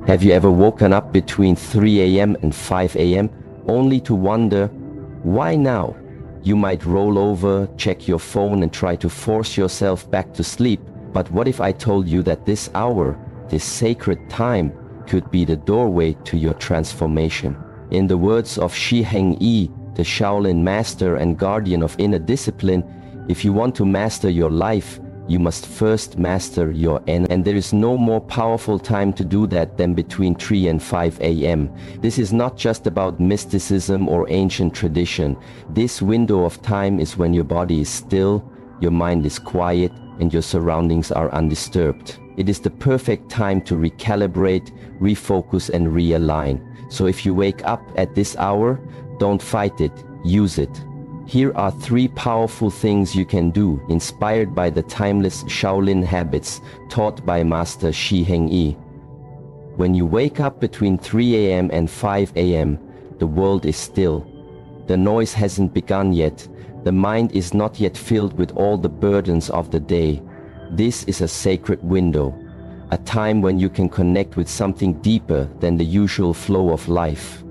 Have you ever woken up between 3 a.m. and 5 a.m. only to wonder, why now? You might roll over, check your phone and try to force yourself back to sleep. But what if I told you that this hour, this sacred time, could be the doorway to your transformation? In the words of Shi Heng Yi, the Shaolin master and guardian of inner discipline, if you want to master your life, you must first master your energy. And there is no more powerful time to do that than between 3 and 5 a.m. This is not just about mysticism or ancient tradition. This window of time is when your body is still, your mind is quiet, and your surroundings are undisturbed. It is the perfect time to recalibrate, refocus, and realign. So if you wake up at this hour, don't fight it, use it. Here are 3 powerful things you can do, inspired by the timeless Shaolin habits taught by Master Shi Heng Yi. When you wake up between 3 a.m. and 5 a.m., the world is still. The noise hasn't begun yet. The mind is not yet filled with all the burdens of the day. This is a sacred window, a time when you can connect with something deeper than the usual flow of life.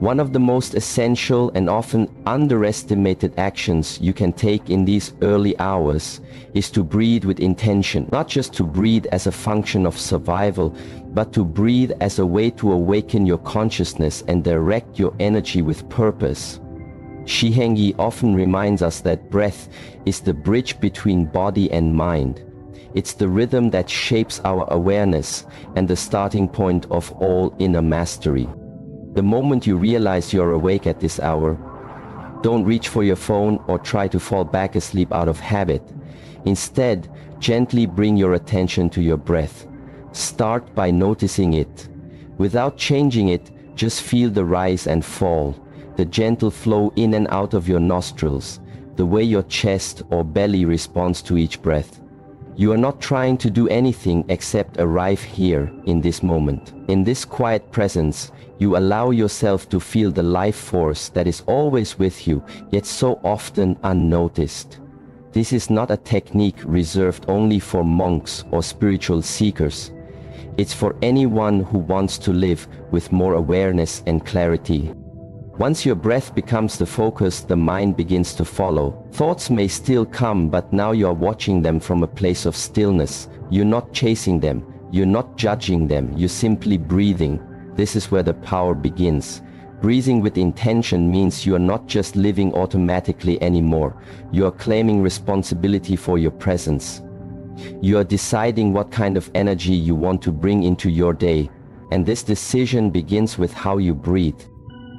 One of the most essential and often underestimated actions you can take in these early hours is to breathe with intention. Not just to breathe as a function of survival, but to breathe as a way to awaken your consciousness and direct your energy with purpose. Shi Heng Yi often reminds us that breath is the bridge between body and mind. It's the rhythm that shapes our awareness and the starting point of all inner mastery. The moment you realize you're awake at this hour, don't reach for your phone or try to fall back asleep out of habit. Instead, gently bring your attention to your breath. Start by noticing it. Without changing it, just feel the rise and fall, the gentle flow in and out of your nostrils, the way your chest or belly responds to each breath. You are not trying to do anything except arrive here in this moment. In this quiet presence, you allow yourself to feel the life force that is always with you, yet so often unnoticed. This is not a technique reserved only for monks or spiritual seekers. It's for anyone who wants to live with more awareness and clarity. Once your breath becomes the focus, the mind begins to follow. Thoughts may still come, but now you are watching them from a place of stillness. You're not chasing them. You're not judging them. You're simply breathing. This is where the power begins. Breathing with intention means you are not just living automatically anymore. You are claiming responsibility for your presence. You are deciding what kind of energy you want to bring into your day. And this decision begins with how you breathe.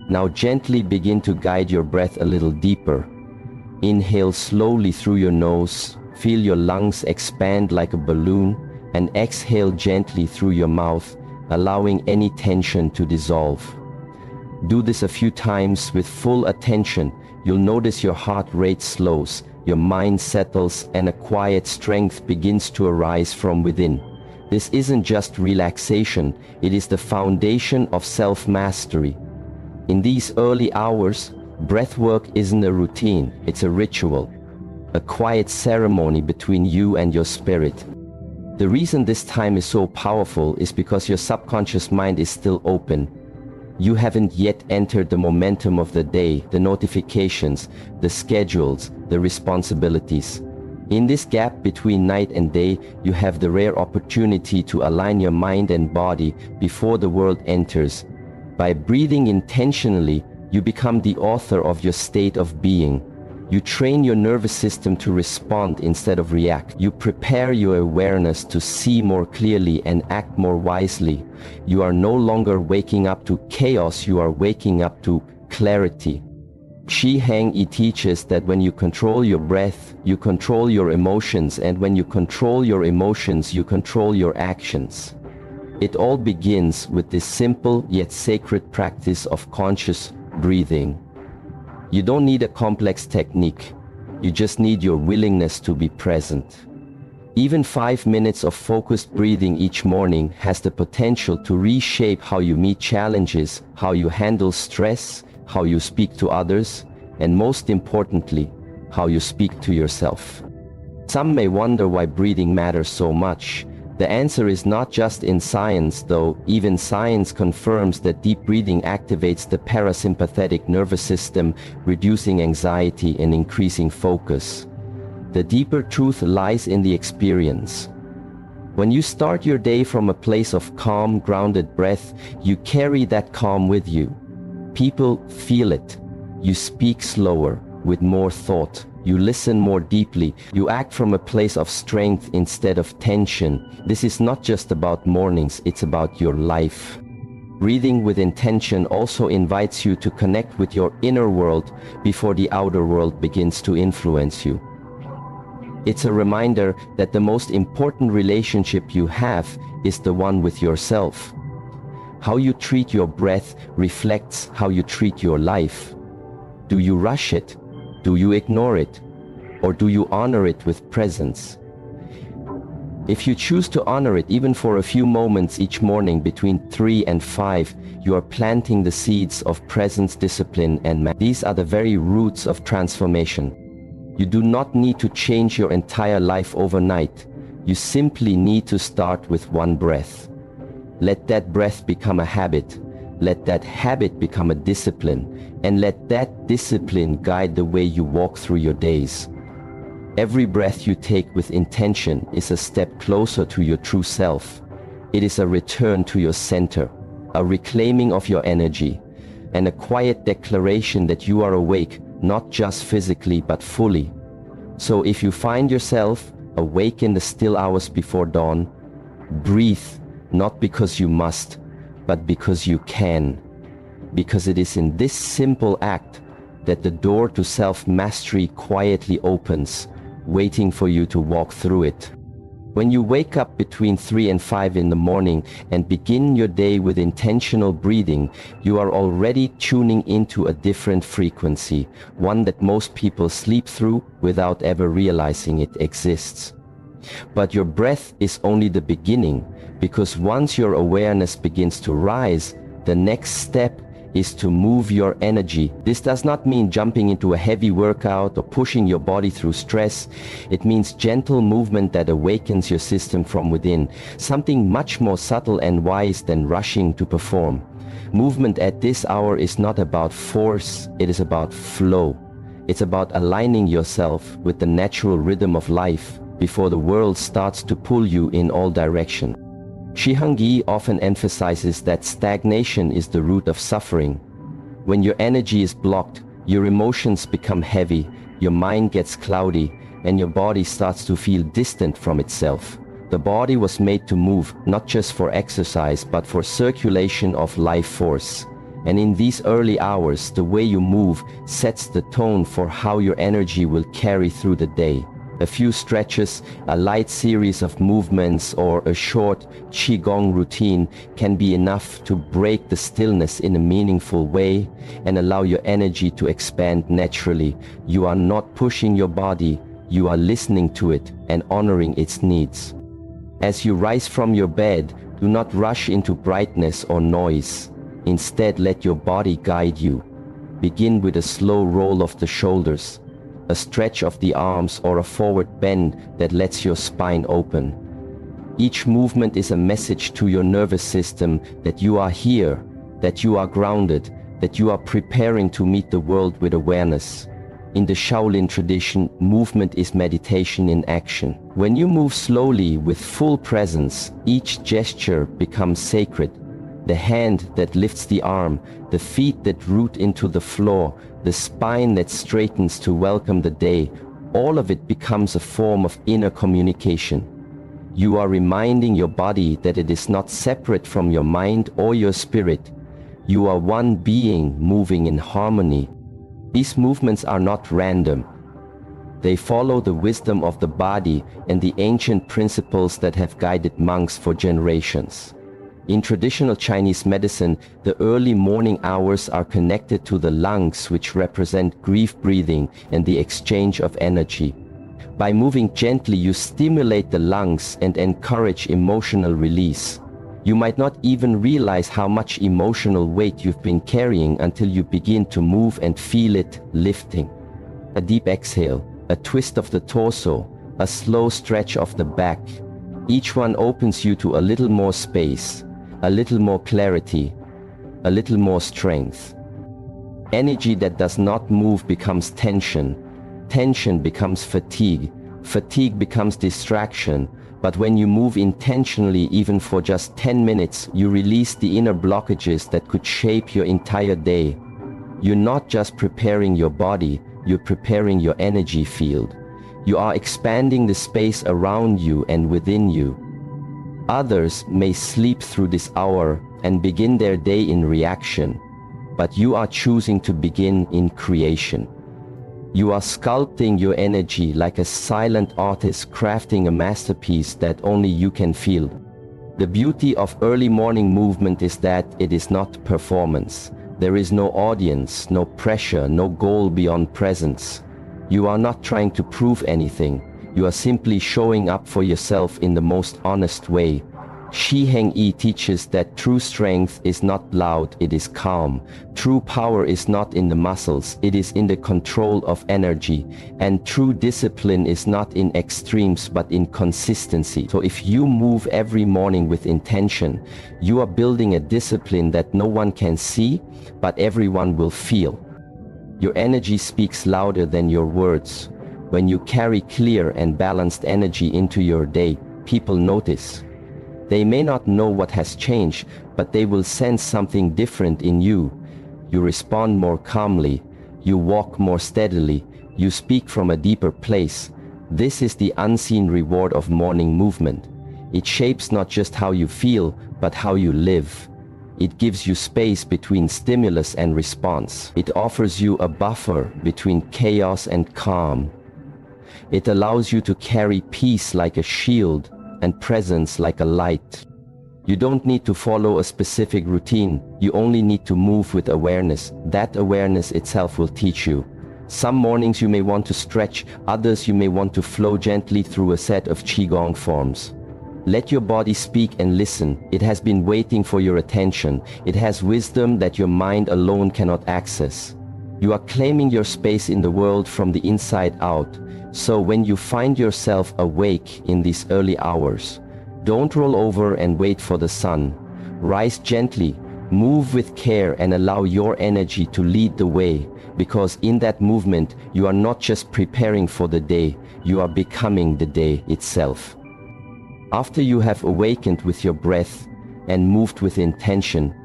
Now gently begin to guide your breath a little deeper. Inhale slowly through your nose. Feel your lungs expand like a balloon. And exhale gently through your mouth, allowing any tension to dissolve. Do this a few times with full attention. You'll notice your heart rate slows, your mind settles, and a quiet strength begins to arise from within. This isn't just relaxation, it is the foundation of self-mastery. In these early hours, breathwork isn't a routine, it's a ritual, a quiet ceremony between you and your spirit. The reason this time is so powerful is because your subconscious mind is still open. You haven't yet entered the momentum of the day, the notifications, the schedules, the responsibilities. In this gap between night and day, you have the rare opportunity to align your mind and body before the world enters. By breathing intentionally, you become the author of your state of being. You train your nervous system to respond instead of react. You prepare your awareness to see more clearly and act more wisely. You are no longer waking up to chaos, you are waking up to clarity. Shi Heng Yi teaches that when you control your breath, you control your emotions, and when you control your emotions, you control your actions. It all begins with this simple yet sacred practice of conscious breathing. You don't need a complex technique. You just need your willingness to be present. Even 5 minutes of focused breathing each morning has the potential to reshape how you meet challenges, how you handle stress, how you speak to others, and most importantly, how you speak to yourself. Some may wonder why breathing matters so much. The answer is not just in science, though. Even science confirms that deep breathing activates the parasympathetic nervous system, reducing anxiety and increasing focus. The deeper truth lies in the experience. When you start your day from a place of calm, grounded breath, you carry that calm with you. People feel it. You speak slower, with more thought. You listen more deeply. You act from a place of strength instead of tension. This is not just about mornings, it's about your life. Breathing with intention also invites you to connect with your inner world before the outer world begins to influence you. It's a reminder that the most important relationship you have is the one with yourself. How you treat your breath reflects how you treat your life. Do you rush it? Do you ignore it? Or do you honor it with presence? If you choose to honor it even for a few moments each morning between 3 and 5, you are planting the seeds of presence, discipline, and these are the very roots of transformation. You do not need to change your entire life overnight. You simply need to start with one breath. Let that breath become a habit. Let that habit become a discipline. And let that discipline guide the way you walk through your days. Every breath you take with intention is a step closer to your true self. It is a return to your center, a reclaiming of your energy, and a quiet declaration that you are awake, not just physically but fully. So if you find yourself awake in the still hours before dawn, breathe, not because you must, but because you can. Because it is in this simple act that the door to self-mastery quietly opens, waiting for you to walk through it. When you wake up between 3 and 5 in the morning and begin your day with intentional breathing, you are already tuning into a different frequency, one that most people sleep through without ever realizing it exists. But your breath is only the beginning, because once your awareness begins to rise, the next step is to move your energy. This does not mean jumping into a heavy workout or pushing your body through stress. It means gentle movement that awakens your system from within, something much more subtle and wise than rushing to perform. Movement at this hour is not about force, it is about flow. It's about aligning yourself with the natural rhythm of life before the world starts to pull you in all directions. Shi Heng Yi often emphasizes that stagnation is the root of suffering. When your energy is blocked, your emotions become heavy, your mind gets cloudy, and your body starts to feel distant from itself. The body was made to move, not just for exercise, but for circulation of life force. And in these early hours, the way you move sets the tone for how your energy will carry through the day. A few stretches, a light series of movements, or a short Qigong routine can be enough to break the stillness in a meaningful way and allow your energy to expand naturally. You are not pushing your body, you are listening to it and honoring its needs. As you rise from your bed, do not rush into brightness or noise. Instead, let your body guide you. Begin with a slow roll of the shoulders, a stretch of the arms, or a forward bend that lets your spine open. Each movement is a message to your nervous system that you are here, that you are grounded, that you are preparing to meet the world with awareness. In the Shaolin tradition, movement is meditation in action. When you move slowly with full presence, each gesture becomes sacred. The hand that lifts the arm, the feet that root into the floor, the spine that straightens to welcome the day, all of it becomes a form of inner communication. You are reminding your body that it is not separate from your mind or your spirit. You are one being moving in harmony. These movements are not random. They follow the wisdom of the body and the ancient principles that have guided monks for generations. In traditional Chinese medicine, the early morning hours are connected to the lungs, which represent grief breathing and the exchange of energy. By moving gently, you stimulate the lungs and encourage emotional release. You might not even realize how much emotional weight you've been carrying until you begin to move and feel it lifting. A deep exhale, a twist of the torso, a slow stretch of the back. Each one opens you to a little more space, a little more clarity, a little more strength. Energy that does not move becomes tension. Tension becomes fatigue. Fatigue becomes distraction. But when you move intentionally, even for just 10 minutes, you release the inner blockages that could shape your entire day. You're not just preparing your body, you're preparing your energy field. You are expanding the space around you and within you. Others may sleep through this hour and begin their day in reaction, but you are choosing to begin in creation. You are sculpting your energy like a silent artist crafting a masterpiece that only you can feel. The beauty of early morning movement is that it is not performance. There is no audience, no pressure, no goal beyond presence. You are not trying to prove anything. You are simply showing up for yourself in the most honest way. Shi Heng Yi teaches that true strength is not loud, it is calm. True power is not in the muscles, it is in the control of energy. And true discipline is not in extremes but in consistency. So if you move every morning with intention, you are building a discipline that no one can see, but everyone will feel. Your energy speaks louder than your words. When you carry clear and balanced energy into your day, people notice. They may not know what has changed, but they will sense something different in you. You respond more calmly, you walk more steadily, you speak from a deeper place. This is the unseen reward of morning movement. It shapes not just how you feel, but how you live. It gives you space between stimulus and response. It offers you a buffer between chaos and calm. It allows you to carry peace like a shield and presence like a light. You don't need to follow a specific routine, you only need to move with awareness. That awareness itself will teach you. Some mornings you may want to stretch, others you may want to flow gently through a set of Qigong forms. Let your body speak and listen. It has been waiting for your attention. It has wisdom that your mind alone cannot access. You are claiming your space in the world from the inside out. So when you find yourself awake in these early hours, don't roll over and wait for the sun. Rise gently, move with care and allow your energy to lead the way, because in that movement you are not just preparing for the day, you are becoming the day itself. After you have awakened with your breath and moved with intention,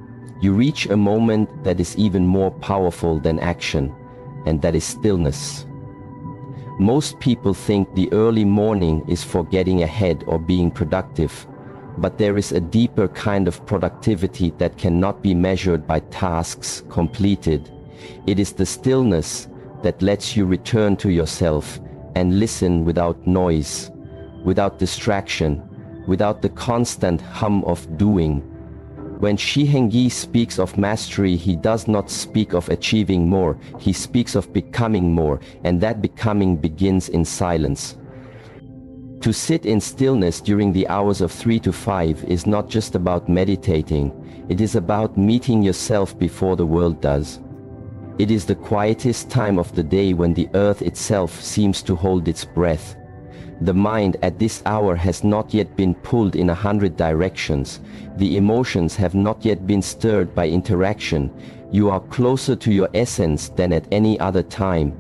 you reach a moment that is even more powerful than action, and that is stillness. Most people think the early morning is for getting ahead or being productive, but there is a deeper kind of productivity that cannot be measured by tasks completed. It is the stillness that lets you return to yourself and listen without noise, without distraction, without the constant hum of doing. When Shi Heng Yi speaks of mastery, he does not speak of achieving more, he speaks of becoming more, and that becoming begins in silence. To sit in stillness during the hours of 3 to 5 is not just about meditating, it is about meeting yourself before the world does. It is the quietest time of the day when the earth itself seems to hold its breath. The mind at this hour has not yet been pulled in 100 directions. The emotions have not yet been stirred by interaction. You are closer to your essence than at any other time.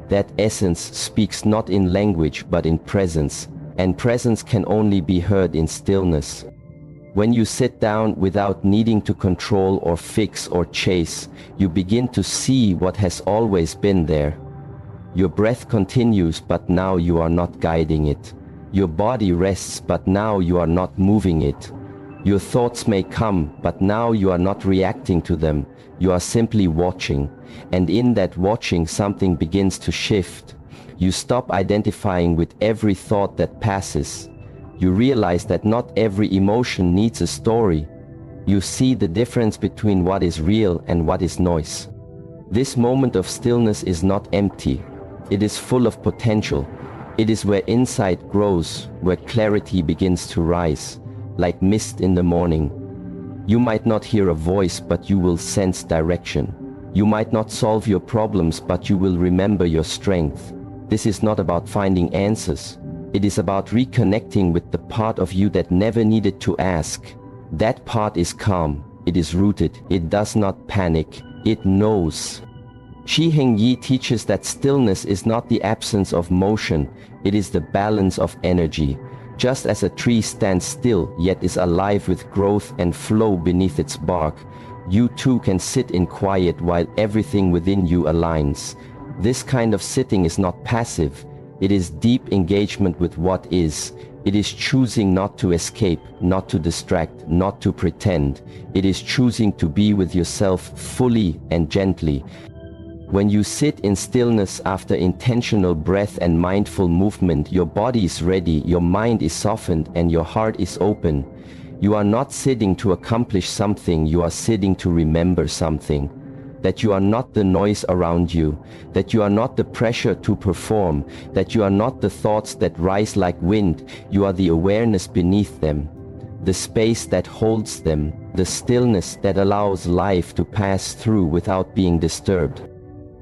That essence speaks not in language but in presence, and presence can only be heard in stillness. When you sit down without needing to control or fix or chase, you begin to see what has always been there. Your breath continues, but now you are not guiding it. Your body rests, but now you are not moving it. Your thoughts may come, but now you are not reacting to them. You are simply watching. And in that watching, something begins to shift. You stop identifying with every thought that passes. You realize that not every emotion needs a story. You see the difference between what is real and what is noise. This moment of stillness is not empty. It is full of potential. It is where insight grows, where clarity begins to rise, like mist in the morning. You might not hear a voice, but you will sense direction. You might not solve your problems, but you will remember your strength. This is not about finding answers. It is about reconnecting with the part of you that never needed to ask. That part is calm, it is rooted, it does not panic, it knows. Shi Heng Yi teaches that stillness is not the absence of motion, it is the balance of energy. Just as a tree stands still yet is alive with growth and flow beneath its bark, you too can sit in quiet while everything within you aligns. This kind of sitting is not passive, it is deep engagement with what is. It is choosing not to escape, not to distract, not to pretend. It is choosing to be with yourself fully and gently. When you sit in stillness after intentional breath and mindful movement, your body is ready, your mind is softened, and your heart is open. You are not sitting to accomplish something, you are sitting to remember something. That you are not the noise around you, that you are not the pressure to perform, that you are not the thoughts that rise like wind, you are the awareness beneath them, the space that holds them, the stillness that allows life to pass through without being disturbed.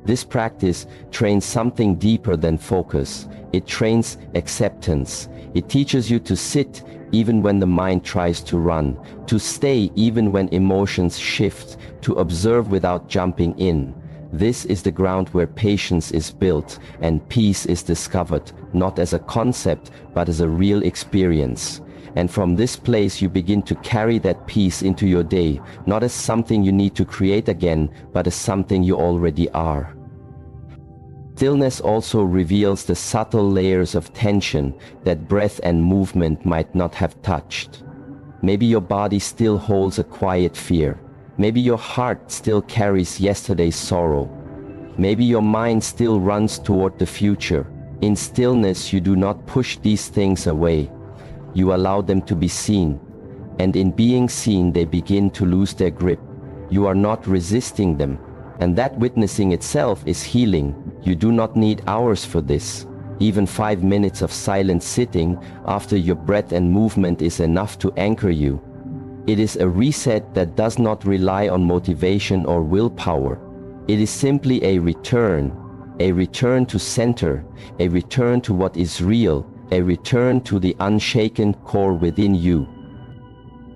This practice trains something deeper than focus. It trains acceptance. It teaches you to sit even when the mind tries to run, to stay even when emotions shift, to observe without jumping in. This is the ground where patience is built and peace is discovered, not as a concept, but as a real experience. And from this place you begin to carry that peace into your day, not as something you need to create again, but as something you already are. Stillness also reveals the subtle layers of tension that breath and movement might not have touched. Maybe your body still holds a quiet fear. Maybe your heart still carries yesterday's sorrow. Maybe your mind still runs toward the future. In stillness, you do not push these things away. You allow them to be seen. And in being seen, they begin to lose their grip. You are not resisting them. And that witnessing itself is healing. You do not need hours for this. Even 5 minutes of silent sitting after your breath and movement is enough to anchor you. It is a reset that does not rely on motivation or willpower. It is simply a return to center, a return to what is real, a return to the unshaken core within you.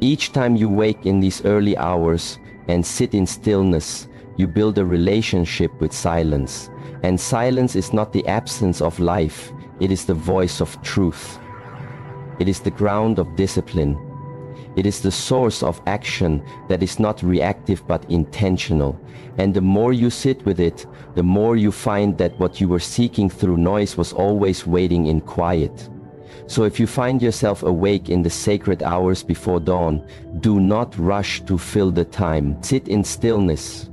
Each time you wake in these early hours and sit in stillness, you build a relationship with silence. And silence is not the absence of life, it is the voice of truth. It is the ground of discipline. It is the source of action that is not reactive but intentional. And the more you sit with it, the more you find that what you were seeking through noise was always waiting in quiet. So if you find yourself awake in the sacred hours before dawn, do not rush to fill the time. Sit in stillness.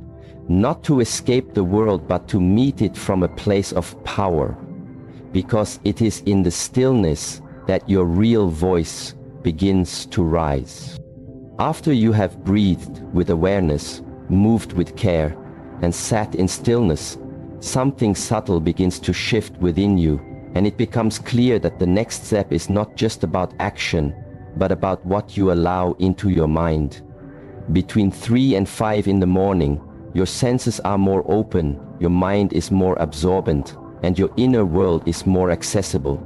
Not to escape the world, but to meet it from a place of power. Because it is in the stillness that your real voice begins to rise. After you have breathed with awareness, moved with care, and sat in stillness, something subtle begins to shift within you, and it becomes clear that the next step is not just about action, but about what you allow into your mind. Between 3 and 5 in the morning, your senses are more open, your mind is more absorbent, and your inner world is more accessible.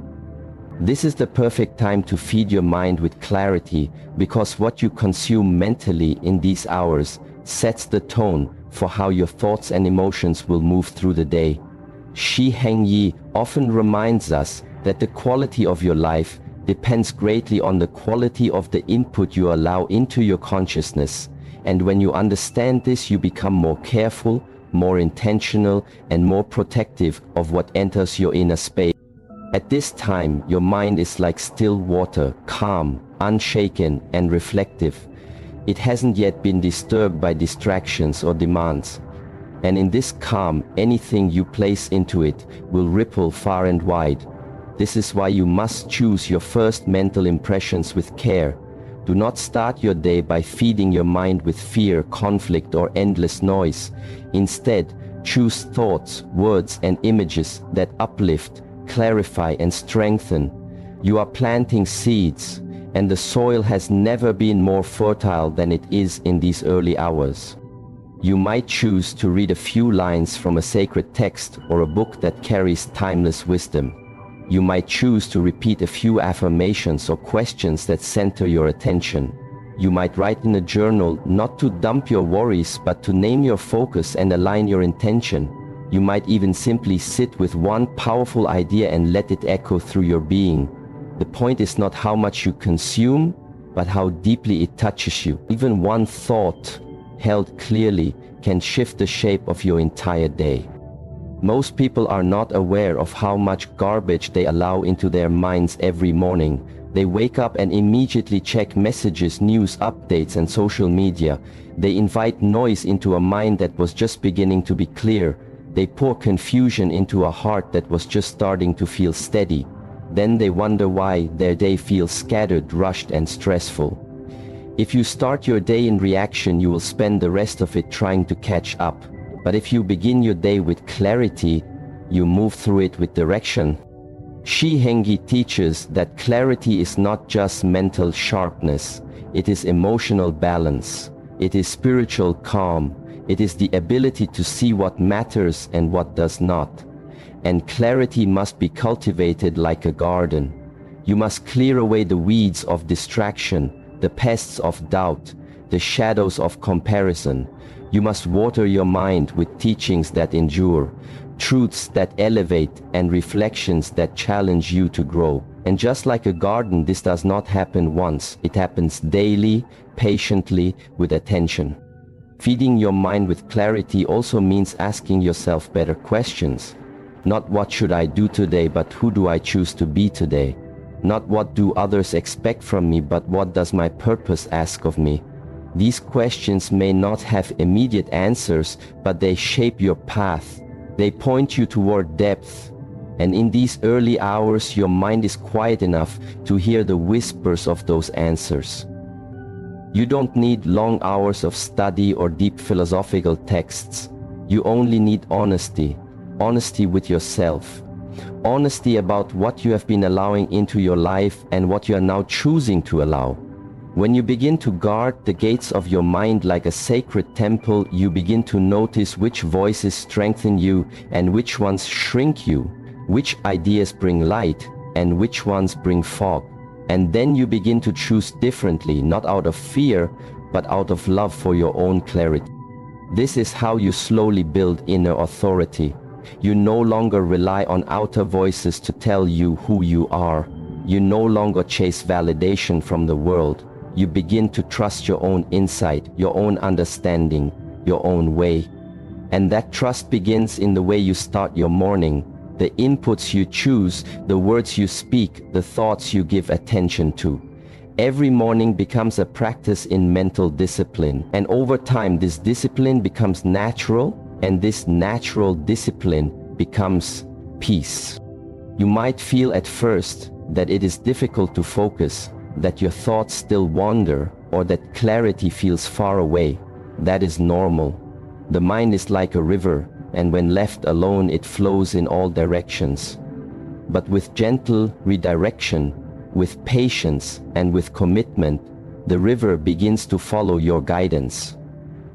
This is the perfect time to feed your mind with clarity, because what you consume mentally in these hours sets the tone for how your thoughts and emotions will move through the day. Shi Heng Yi often reminds us that the quality of your life depends greatly on the quality of the input you allow into your consciousness. And when you understand this, you become more careful, more intentional, and more protective of what enters your inner space. At this time, your mind is like still water, calm, unshaken, and reflective. It hasn't yet been disturbed by distractions or demands. And in this calm, anything you place into it will ripple far and wide. This is why you must choose your first mental impressions with care. Do not start your day by feeding your mind with fear, conflict, or endless noise. Instead, choose thoughts, words, and images that uplift, clarify, and strengthen. You are planting seeds, and the soil has never been more fertile than it is in these early hours. You might choose to read a few lines from a sacred text or a book that carries timeless wisdom. You might choose to repeat a few affirmations or questions that center your attention. You might write in a journal not to dump your worries but to name your focus and align your intention. You might even simply sit with one powerful idea and let it echo through your being. The point is not how much you consume, but how deeply it touches you. Even one thought, held clearly, can shift the shape of your entire day. Most people are not aware of how much garbage they allow into their minds every morning. They wake up and immediately check messages, news updates, and social media. They invite noise into a mind that was just beginning to be clear. They pour confusion into a heart that was just starting to feel steady. Then they wonder why their day feels scattered, rushed, and stressful. If you start your day in reaction, you will spend the rest of it trying to catch up. But if you begin your day with clarity, you move through it with direction. Shi Heng Yi teaches that clarity is not just mental sharpness, it is emotional balance, it is spiritual calm, it is the ability to see what matters and what does not. And clarity must be cultivated like a garden. You must clear away the weeds of distraction, the pests of doubt, the shadows of comparison. You must water your mind with teachings that endure, truths that elevate, and reflections that challenge you to grow. And just like a garden, this does not happen once. It happens daily, patiently, with attention. Feeding your mind with clarity also means asking yourself better questions. Not what should I do today, but who do I choose to be today? Not what do others expect from me, but what does my purpose ask of me? These questions may not have immediate answers, but they shape your path. They point you toward depth. And in these early hours, your mind is quiet enough to hear the whispers of those answers. You don't need long hours of study or deep philosophical texts. You only need honesty. Honesty with yourself. Honesty about what you have been allowing into your life and what you are now choosing to allow. When you begin to guard the gates of your mind like a sacred temple, you begin to notice which voices strengthen you and which ones shrink you, which ideas bring light and which ones bring fog. And then you begin to choose differently, not out of fear, but out of love for your own clarity. This is how you slowly build inner authority. You no longer rely on outer voices to tell you who you are. You no longer chase validation from the world. You begin to trust your own insight, your own understanding, your own way. And that trust begins in the way you start your morning, the inputs you choose, the words you speak, the thoughts you give attention to. Every morning becomes a practice in mental discipline. And over time, this discipline becomes natural, and this natural discipline becomes peace. You might feel at first that it is difficult to focus, that your thoughts still wander, or that clarity feels far away. That is normal. The mind is like a river, and when left alone, it flows in all directions. But with gentle redirection, with patience, and with commitment, the river begins to follow your guidance.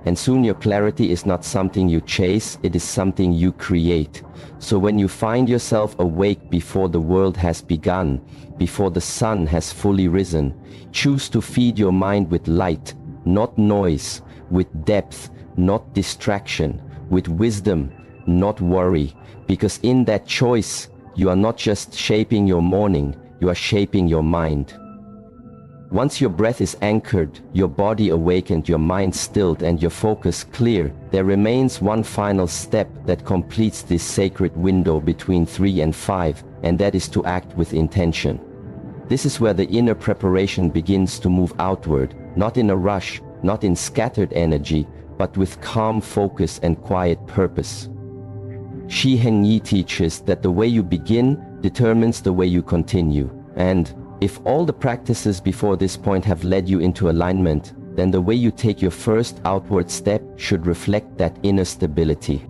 And soon your clarity is not something you chase, it is something you create. So when you find yourself awake before the world has begun, before the sun has fully risen, choose to feed your mind with light, not noise, with depth, not distraction, with wisdom, not worry. Because in that choice, you are not just shaping your morning, you are shaping your mind. Once your breath is anchored, your body awakened, your mind stilled, and your focus clear, there remains one final step that completes this sacred window between 3 and 5, and that is to act with intention. This is where the inner preparation begins to move outward, not in a rush, not in scattered energy, but with calm focus and quiet purpose. Shi Heng Yi teaches that the way you begin determines the way you continue, and if all the practices before this point have led you into alignment, then the way you take your first outward step should reflect that inner stability.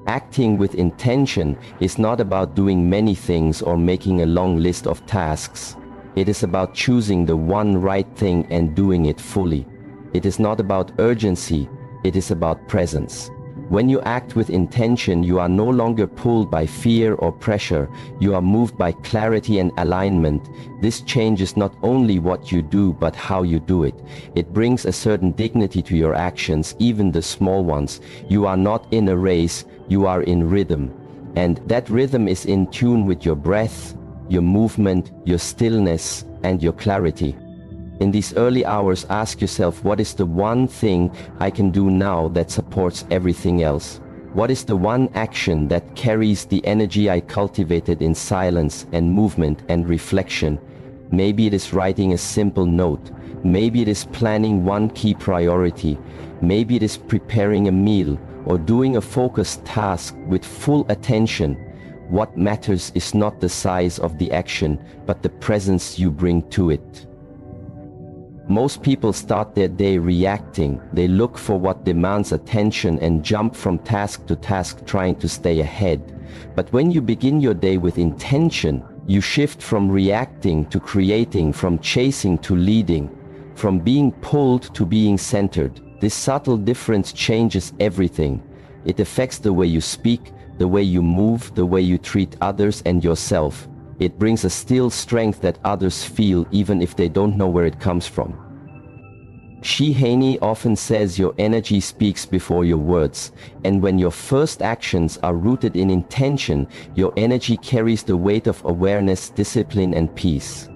Acting with intention is not about doing many things or making a long list of tasks. It is about choosing the one right thing and doing it fully. It is not about urgency, it is about presence. When you act with intention, you are no longer pulled by fear or pressure. You are moved by clarity and alignment. This changes not only what you do, but how you do it. It brings a certain dignity to your actions, even the small ones. You are not in a race, you are in rhythm. And that rhythm is in tune with your breath, your movement, your stillness, and your clarity. In these early hours, ask yourself, what is the one thing I can do now that supports everything else? What is the one action that carries the energy I cultivated in silence and movement and reflection? Maybe it is writing a simple note. Maybe it is planning one key priority. Maybe it is preparing a meal or doing a focused task with full attention. What matters is not the size of the action, but the presence you bring to it. Most people start their day reacting. They look for what demands attention and jump from task to task trying to stay ahead. But when you begin your day with intention, you shift from reacting to creating, from chasing to leading, from being pulled to being centered. This subtle difference changes everything. It affects the way you speak, the way you move, the way you treat others and yourself. It brings a still strength that others feel even if they don't know where it comes from. Shi Heng Yi often says your energy speaks before your words, and when your first actions are rooted in intention, your energy carries the weight of awareness, discipline, and peace.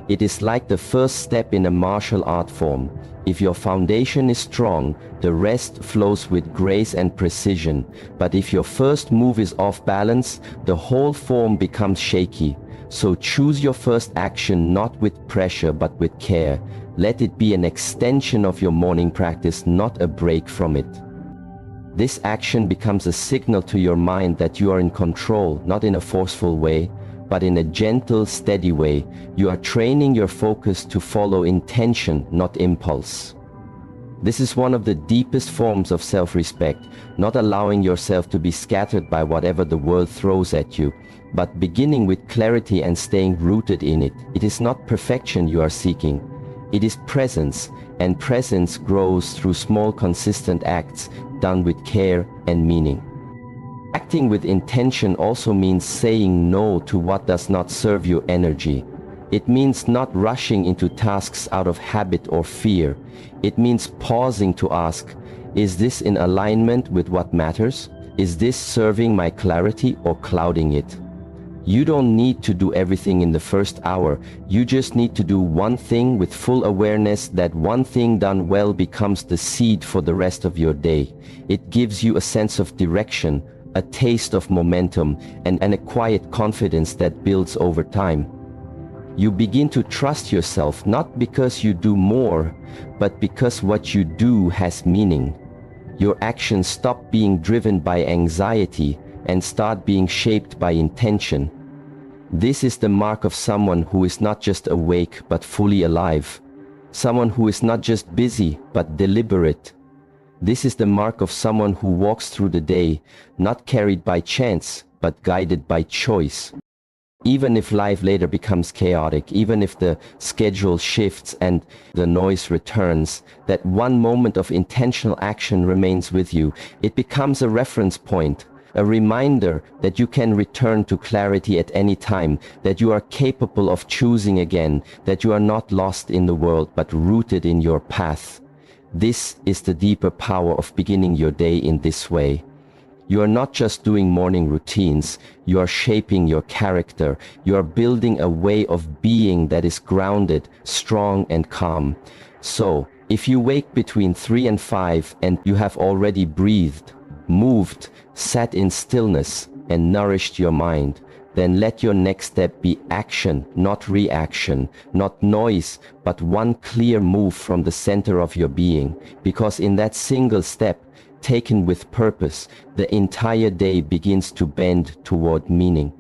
It is like the first step in a martial art form. If your foundation is strong, the rest flows with grace and precision. But if your first move is off balance, the whole form becomes shaky. So choose your first action not with pressure but with care. Let it be an extension of your morning practice, not a break from it. This action becomes a signal to your mind that you are in control, not in a forceful way, but in a gentle, steady way. You are training your focus to follow intention, not impulse. This is one of the deepest forms of self-respect, not allowing yourself to be scattered by whatever the world throws at you, but beginning with clarity and staying rooted in it. It is not perfection you are seeking. It is presence, and presence grows through small, consistent acts done with care and meaning. Acting with intention also means saying no to what does not serve your energy. It means not rushing into tasks out of habit or fear. It means pausing to ask, is this in alignment with what matters? Is this serving my clarity or clouding it? You don't need to do everything in the first hour. You just need to do one thing with full awareness that one thing done well becomes the seed for the rest of your day. It gives you a sense of direction, a taste of momentum, and a quiet confidence that builds over time. You begin to trust yourself, not because you do more, but because what you do has meaning. Your actions stop being driven by anxiety and start being shaped by intention. This is the mark of someone who is not just awake but fully alive. Someone who is not just busy but deliberate. This is the mark of someone who walks through the day, not carried by chance, but guided by choice. Even if life later becomes chaotic, even if the schedule shifts and the noise returns, that one moment of intentional action remains with you. It becomes a reference point, a reminder that you can return to clarity at any time, that you are capable of choosing again, that you are not lost in the world, but rooted in your path. This is the deeper power of beginning your day in this way. You are not just doing morning routines, you are shaping your character. You are building a way of being that is grounded, strong and calm. So, if you wake between 3 and 5 and you have already breathed, moved, sat in stillness and nourished your mind, then let your next step be action, not reaction, not noise, but one clear move from the center of your being. Because in that single step, taken with purpose, the entire day begins to bend toward meaning.